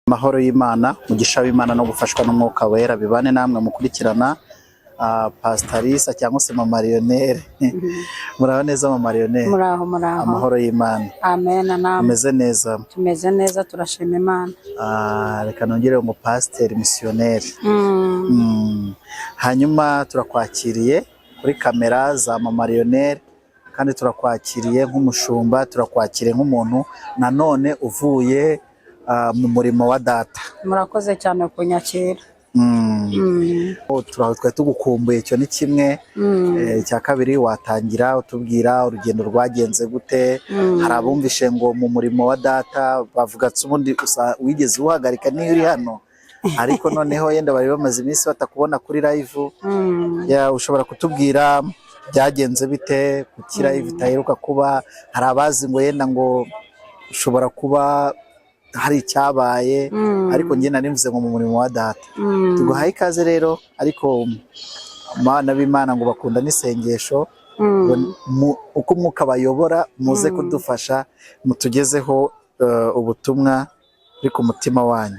Mahoro y'Imana, mugisha w'Imana no gufashwa n'umwuka wera bibane namwe mukurikirana Pastorisa cyangwa se Mama Lionel. Muraho neza Mama Lionel? Muraho. Amahoro y'Imana. Amen. Tumeze neza. Tumeze neza, turashima Imana. Reka nongere umupasiteri misiyoneri. Hanyuma turakwakiriye kuri kamera za Mama Lionel, kandi turakwakiriye nk'umushumba, turakwakiriye nk'umuntu nanone uvuye mu murimo wa data. Murakoze cyane kunyakira. Twari tugukumbuye, cyo ni kimwe. Cya kabiri, watangira utubwira urugendo rwagenze gute? Hari abumvishe ngo mu murimo wa data bavuga ati ubundi wigeze uhagarika niyo uri hano, ariko noneho yenda bari bamaze iminsi batakubona kuri live. Ushobora kutubwira byagenze bite kuki live itaheruka kuba? Hari abazi ngo yenda ngo ushobora kuba hari icyabaye, ariko njye narimvuze ngo mu murimo wa data. Tuguhaye ikaze rero, ariko Mana b'Imana ngo bakunda n'isengesho, uko umwuka bayobora muze kudufasha mutugezeho ubutumwa buri ku mutima wanyu.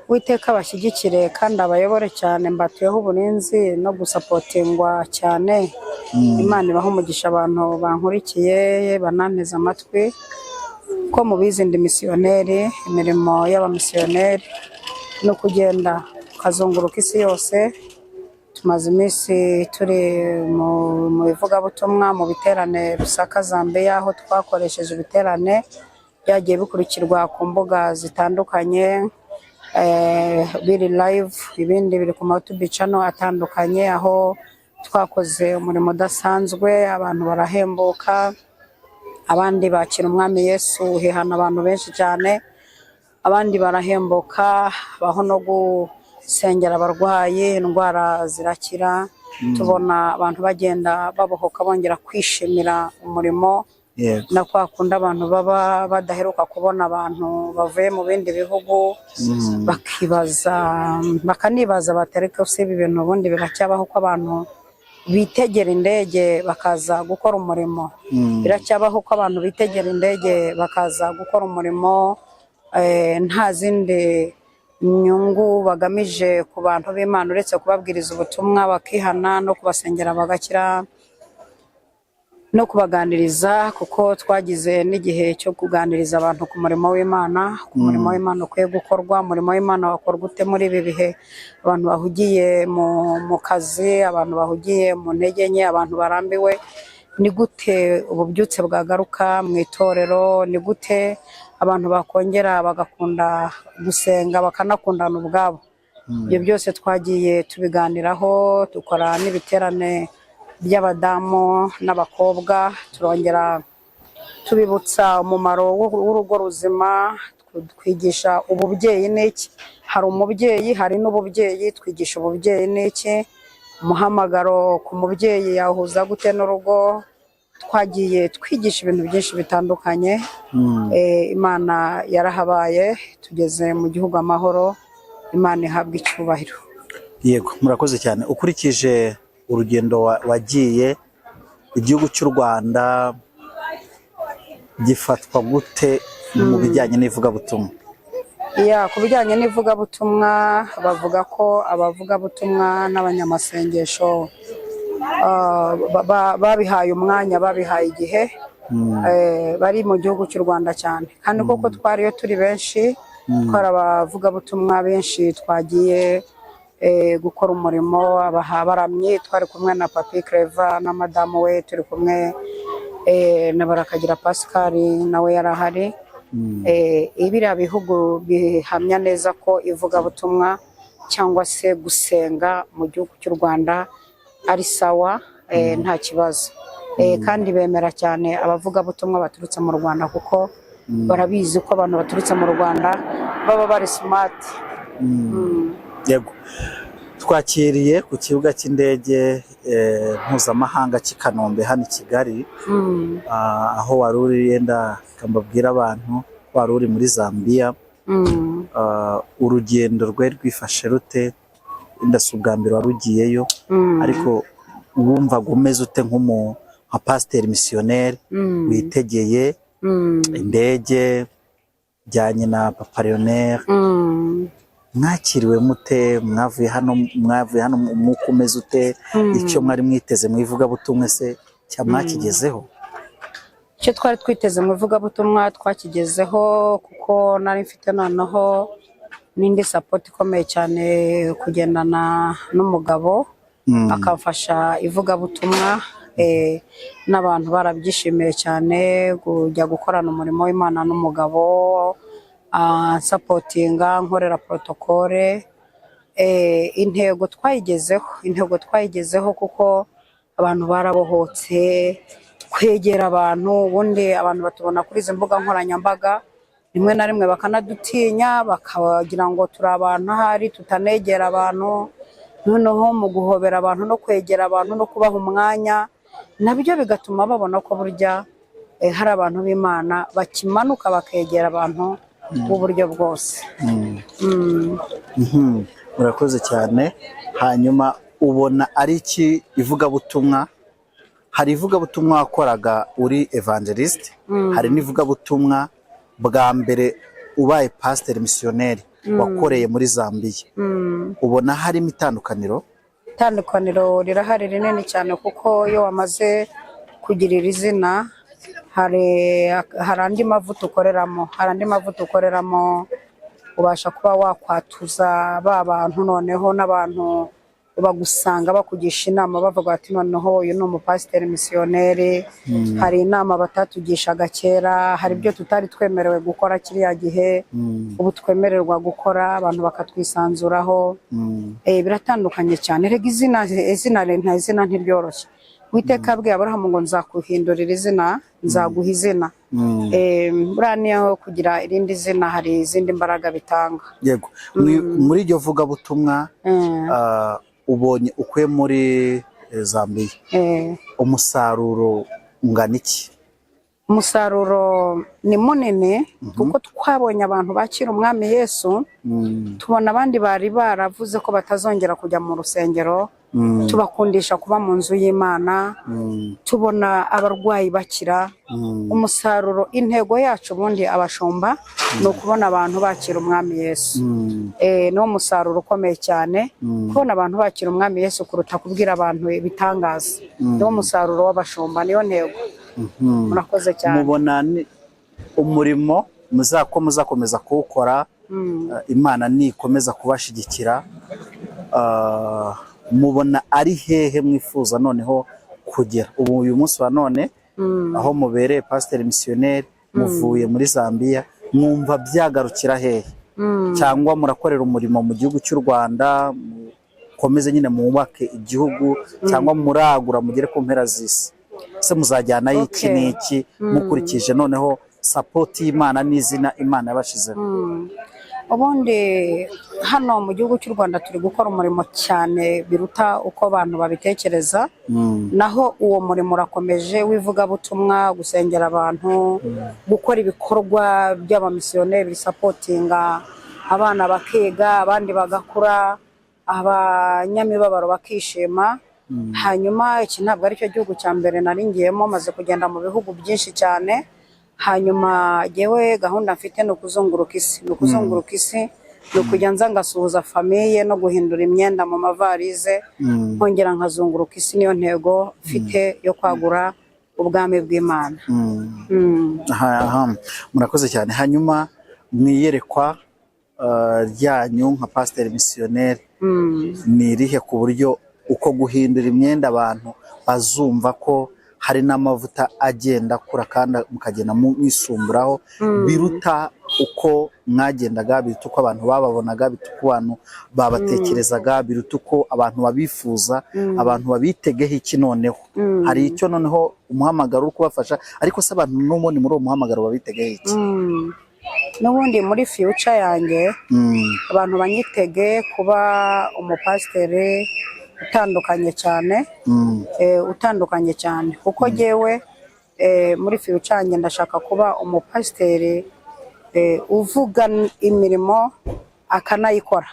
Uwiteka bashyigikire kandi abayobore cyane, mbatuyeho uburinzi no gusapotingwa cyane. Imana ibaha umugisha abantu bankurikiye bananteze amatwi. Ko mubizi ndi misiyoneri, imirimo y'abamisiyoneri no kugenda kazunguruka isi yose. Tumaze iminsi turi mu bivugabutumwa mu biterane Rusaka Zambia, aho twakoresheje ibiterane byagiye bikurikirwa ku mbuga zitandukanye, biri live, ibindi biri ku YouTube channel atandukanye, aho twakoze umurimo udasanzwe, abantu barahembuka, abandi bakira umwami Yesu, hihana abantu benshi cyane, abandi barahembuka, baho no gusengera abarwayi, indwara zirakira. Tubona abantu bagenda babohoka bongera kwishimira umurimo. Na kwa kundi abantu baba badaheruka kubona abantu bavuye mu bindi bihugu, bakanibaza batereka usiba ibintu ubundi biracyabaho ko abantu bitegera indege bakaza gukora umurimo. Biracyabaho ko abantu bitegera indege bakaza gukora umurimo, nta zindi nyungu bagamije ku bantu b'Imana uretse kubabwiriza ubutumwa, bakihana no kubasengera bagakira no kubaganiriza, kuko twagize n'igihe cyo kuganiriza abantu ku murimo w'Imana, ku murimo w'Imana ukwiye gukorwa. Umurimo w'Imana wakorwa ute muri ibi bihe? Abantu bahugiye mu kazi, abantu bahugiye mu ntege nke, abantu barambiwe. Ni gute ububyutse bwagaruka mu itorero? Ni gute abantu bakongera bagakunda gusenga bakanakundana ubwabo? Ibyo byose twagiye tubiganiraho. Dukora n'ibiterane by'abadamu n'abakobwa, turongera tubibutsa umumaro w'urugo ruzima, twigisha ububyeyi n'iki. Hari umubyeyi, hari n'ububyeyi, twigisha ububyeyi n'iki, umuhamagaro ku mubyeyi yahuza gute n'urugo. Twagiye twigisha ibintu byinshi bitandukanye. Imana yarahabaye, tugeze mu gihugu amahoro. Imana ihabwa icyubahiro. Yego, murakoze cyane. Ukurikije urugendo wagiye, igihugu cy'u Rwanda gifatwa gute mu bijyanye n'ivugabutumwa? Ku bijyanye n'ivugabutumwa, bavuga ko abavugabutumwa n'abanyamasengesho babihaye umwanya, babihaye igihe, bari mu gihugu cy'u Rwanda cyane. Kandi koko twariyo turi benshi, twari abavugabutumwa benshi twagiye gukora umurimo, abahabaramye. Twari kumwe na Papi Clever na madamu we, turi kumwe na Barakagira Pascal nawe yarahari. Ibiriya bihugu bihamya neza ko ivugabutumwa cyangwa se gusenga mu gihugu cy'u Rwanda ari sawa, nta kibazo. Kandi bemera cyane abavugabutumwa baturutse mu Rwanda, kuko barabizi ko abantu baturutse mu Rwanda baba bari smart. Yego, twakiriye ku kibuga cy'indege mpuzamahanga cy'i Kanombe hano i Kigali, aho wari uri. Yenda kambabwira abantu ko wari uri muri Zambia. Urugendo rwe rwifashe rute? Wenda si ubwa mbere wari ugiyeyo, ariko wumvaga umeze ute nka pasiteri misiyoneri witegeye indege, bijyanye na Papa Lionel, mwakiriwe mute, mwavuye hano umwuka umeze ute, icyo mwari mwiteze mu ivugabutumwa se mwakigezeho? icyo twari twiteze mu ivugabutumwa twakigezeho, kuko nari mfite noneho n'indi support ikomeye cyane kugendana n'umugabo akamfasha ivugabutumwa, n'abantu barabyishimiye cyane kujya gukorana umurimo w'Imana n'umugabo, supportinga, nkorera protocole. Intego twayigezeho kuko abantu barabohotse, kwegera abantu. Ubundi abantu batubona kuri izi mbuga nkoranyambaga, rimwe na rimwe bakanadutinya, bakagira ngo turi abantu ahari tutanegera abantu. Noneho mu guhobera abantu no kwegera abantu no kubaha umwanya, nabyo bigatuma babona ko burya hari abantu b'Imana bakimanuka bakegera abantu b'uburyo bwose. Murakoze cyane. Hanyuma ubona ari iki ivugabutumwa? Hari ivugabutumwa wakoraga uri evangeliste, hari n'ivugabutumwa bwa mbere ubaye pasteur missionnaire wakoreye muri Zambia. Ubona harimo itandukaniro? Itandukaniro rirahari rinini cyane, kuko iyo wamaze kugirira izina hari andi mavuta ukoreramo, ubasha kuba wakwatuza ba bantu, noneho n'abantu bagusanga bakugisha inama bavuga bati noneho uyu ni umupasiteri misiyoneri. Hari inama batatugishaga kera, hari ibyo tutari twemerewe gukora kiriya gihe, ubu twemererwa gukora, abantu bakatwisanzuraho. Biratandukanye cyane. Rega izina ntiryoroshye. Uwiteka yabwiye Aburahamu ngo nzakuhindurira izina, nzaguha izina. Buriya niyo kugira irindi zina hari izindi mbaraga bitanga. Yego. Muri iryo vugabutumwa ubonye ukuye muri Zambia, umusaruro ungana iki? Umusaruro ni munini, kuko twabonye abantu bakira umwami Yesu, tubona abandi bari baravuze ko batazongera kujya mu rusengero, tubakundisha kuba mu nzu y'Imana, tubona abarwayi bakira. Umusaruro, intego yacu ubundi abashumba ni ukubona abantu bakira umwami Yesu. Niwo musaruro ukomeye cyane, kubona abantu bakira umwami Yesu kuruta kubwira abantu ibitangaza. Niwo musaruro w'abashumba, niyo ntego. Murakoze cyane. Mubona umurimo muzakomeza kuwukora, Imana nikomeza kubashigikira, mubona ari hehe mwifuza noneho kugera? Ubu uyu munsi wa none aho mubereye pasteur missionnaire, muvuye muri Zambia, mwumva byagarukira hehe? Cyangwa murakorera umurimo mu gihugu cy'u Rwanda, mukomeze nyine mwubake igihugu, cyangwa muragura mugere ku mpera z'isi? Se muzajyana iki n'iki mukurikije noneho support y'Imana n'izina Imana yabashizeho? Ubundi hano mu gihugu cy'u Rwanda turi gukora umurimo cyane biruta uko abantu babitekereza. Naho uwo murimo urakomeje w'ivugabutumwa, gusengera abantu, gukora ibikorwa by'abamisiyoneri bisapotinga abana bakiga, abandi bagakura, abanyamibabaro bakishima. Hanyuma iki ntabwo ari cyo gihugu cya mbere nari ngiyemo, maze kugenda mu bihugu byinshi cyane. Hanyuma yewe gahunda mfite ni ukuzunguruka isi, ni ukujya nza ngasuhuza famiye no guhindura imyenda mu mavarize, nkongera nkazunguruka isi. Niyo ntego mfite yo kwagura ubwami bw'Imana. Murakoze cyane. Hanyuma mwiyerekwa ryanyu nka pasteur missionnaire ni irihe, ku buryo uko guhindura imyenda abantu bazumva ko hari n'amavuta agenda akura kandi mukagenda mwisumburaho, biruta uko mwagendaga, biruta uko abantu bababonaga, biruta uko abantu babatekerezaga, biruta uko abantu babifuza, abantu babitegeho iki noneho? Hari icyo noneho umuhamagaro uri kubafasha, ariko se abantu n'ubundi muri uwo muhamagaro babitegeho iki? N'ubundi muri future yanjye abantu banyitege kuba umupasiteri utandukanye cyane, kuko jewe muri future yanjye ndashaka kuba umupasiteri uvuga imirimo akanayikora,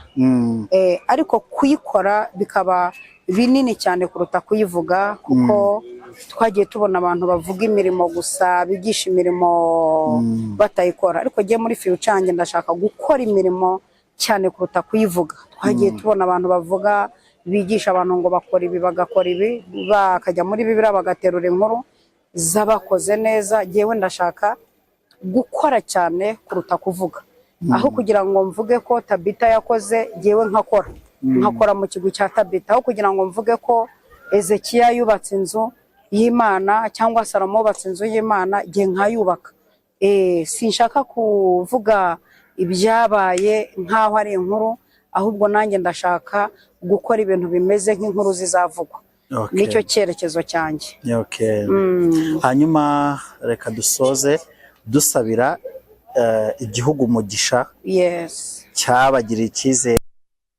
ariko kuyikora bikaba binini cyane kuruta kuyivuga, kuko twagiye tubona abantu bavuga imirimo gusa, bigisha imirimo batayikora. Ariko je muri future yanjye ndashaka gukora imirimo cyane kuruta kuyivuga. Twagiye tubona abantu bavuga bigisha abantu ngo bakora ibi bagakora ibi, bakajya muri Bibiliya bagaterura inkuru z'abakoze neza. Jyewe ndashaka gukora cyane kuruta kuvuga, aho kugira ngo mvuge ko Tabita yakoze, jyewe nkakora mu kigwi cya Tabita, aho kugira ngo mvuge ko Ezekiya yubatse inzu y'Imana cyangwa Salomo yubatse inzu y'Imana, jye nkayubaka. Sinshaka kuvuga ibyabaye nk'aho ari inkuru, ahubwo nanjye ndashaka gukora ibintu bimeze nk'inkuru zizavugwa. Nicyo cyerekezo cyanjye. Hanyuma reka dusoze dusabira igihugu umugisha, cyabagiriye icyizere